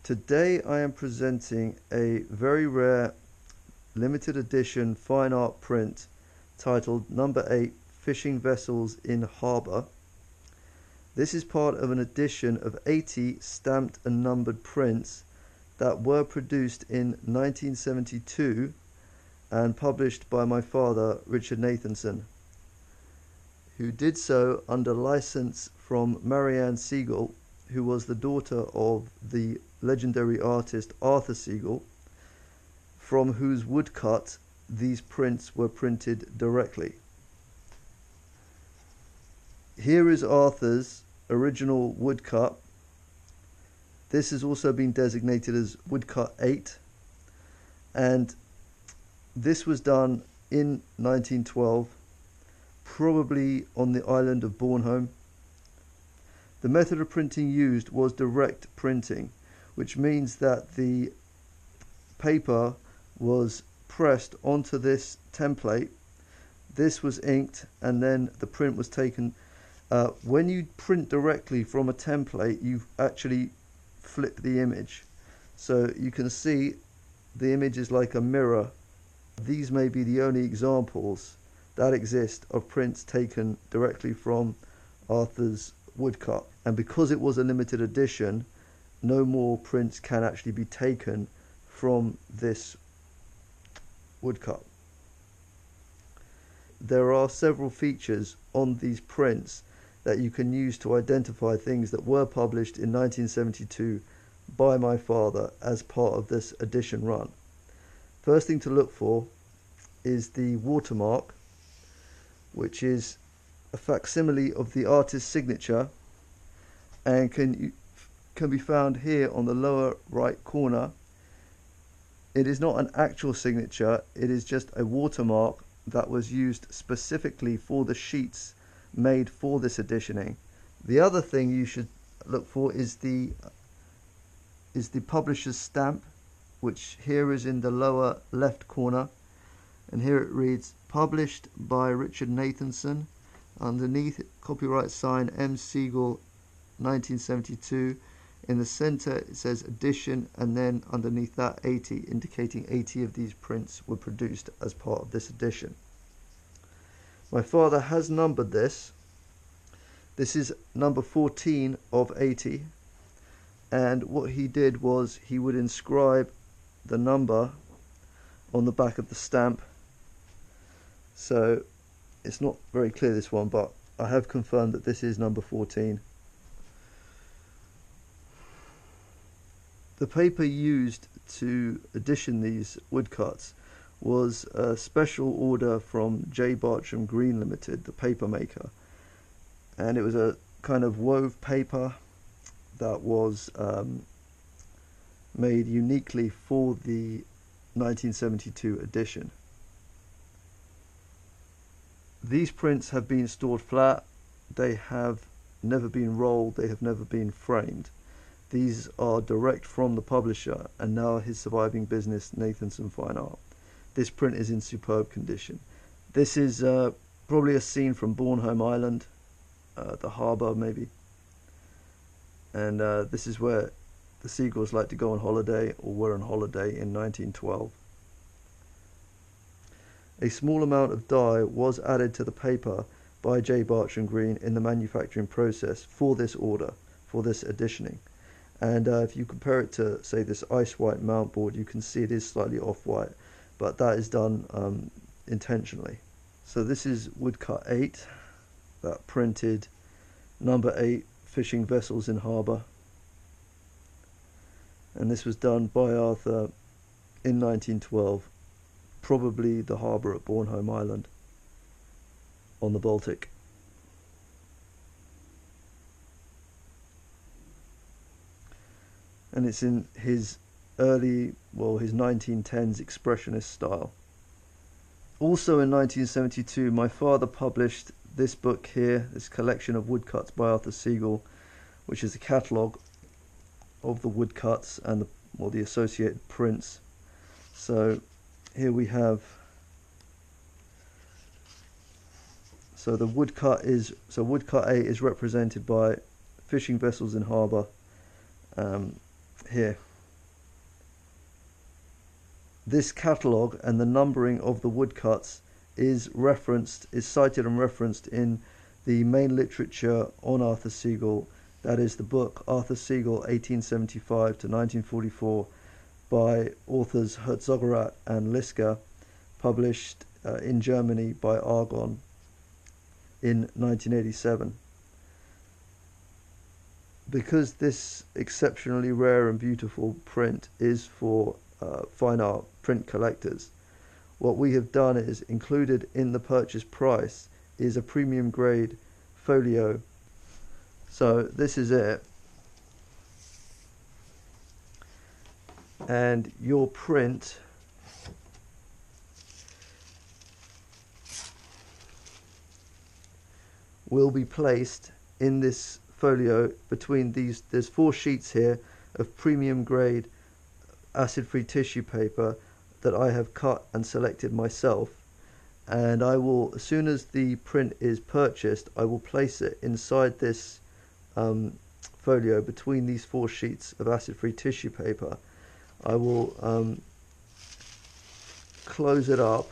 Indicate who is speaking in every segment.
Speaker 1: Today I am presenting a very rare limited edition fine art print titled Number 8 Fishing Vessels in Harbour. This is part of an edition of 80 stamped and numbered prints that were produced in 1972 and published by my father, Richard Nathanson, who did so under license from Arthur Segal, who was the daughter of the legendary artist Arthur Segal, from whose woodcut these prints were printed directly. Here is Arthur's original woodcut. This has also been designated as Woodcut 8, and this was done in 1912, probably on the island of Barcham. The method of printing used was direct printing, which means that the paper was pressed onto this template. This was inked, and then the print was taken. When you print directly from a template, you actually flip the image, so you can see the image is like a mirror. These may be the only examples that exist of prints taken directly from Arthur's woodcut, and because it was a limited edition, no more prints can actually be taken from this woodcut. There are several features on these prints that you can use to identify things that were published in 1972 by my father as part of this edition run. First thing to look for is the watermark, which is a facsimile of the artist's signature and can be found here on the lower right corner. It is not an actual signature, it is just a watermark that was used specifically for the sheets made for this editioning. The other thing you should look for is the publisher's stamp, which here is in the lower left corner, and here it reads published by Richard Nathanson. Underneath, copyright sign M. Segal 1972. In the center it says edition, and then underneath that 80, indicating 80 of these prints were produced as part of this edition. My father has numbered this. This is number 14 of 80, and what he did was he would inscribe the number on the back of the stamp. So it's not very clear, this one, but I have confirmed that this is number 14. The paper used to edition these woodcuts was a special order from Barcham Green Ltd, the paper maker, and it was a kind of wove paper that was made uniquely for the 1972 edition. These prints have been stored flat, they have never been rolled, they have never been framed. These are direct from the publisher and now his surviving business, Nathanson Fine Art. This print is in superb condition. This is probably a scene from Barcham Island, the harbour maybe. And this is where the Segals like to go on holiday, or were on holiday in 1912. A small amount of dye was added to the paper by Barcham Green in the manufacturing process for this order, for this editioning. And if you compare it to, say, this ice white mount board, you can see it is slightly off-white, but that is done intentionally. So this is Woodcut 8 that printed number 8 Fishing Vessels in Harbour, and this was done by Arthur in 1912, probably the harbour at Barcham Island on the Baltic. And it's in his early, well, his 1910s expressionist style. Also in 1972, my father published this book here, this collection of woodcuts by Arthur Segal, which is a catalogue of the woodcuts and the associated prints. So here we have, so the woodcut is, so Woodcut 8 is represented by fishing vessels in harbour here. this catalogue and the numbering of the woodcuts is cited and referenced in the main literature on Arthur Segal. That is the book Arthur Segal 1875 to 1944 by authors Herzogerat and Liska, published in Germany by Argon in 1987. Because this exceptionally rare and beautiful print is for fine art print collectors, what we have done is included in the purchase price is a premium grade folio. So this is it, and your print will be placed in this folio between these. There's 4 sheets here of premium grade acid-free tissue paper that I have cut and selected myself, and I will, as soon as the print is purchased, I will place it inside this folio between these 4 sheets of acid-free tissue paper. I will close it up.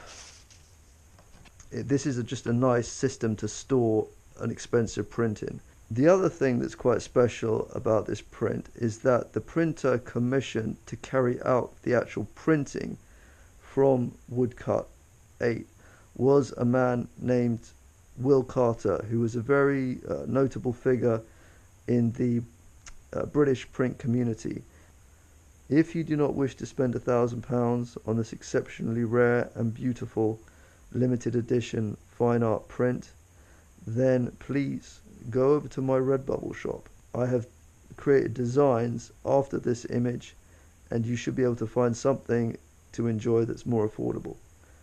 Speaker 1: This is just a nice system to store an expensive print in. The other thing that's quite special about this print is that the printer commissioned to carry out the actual printing from Woodcut 8 was a man named Will Carter, who was a very notable figure in the British print community. If you do not wish to spend £1,000 on this exceptionally rare and beautiful limited edition fine art print, then please go over to my Redbubble shop. I have created designs after this image, and you should be able to find something to enjoy that's more affordable.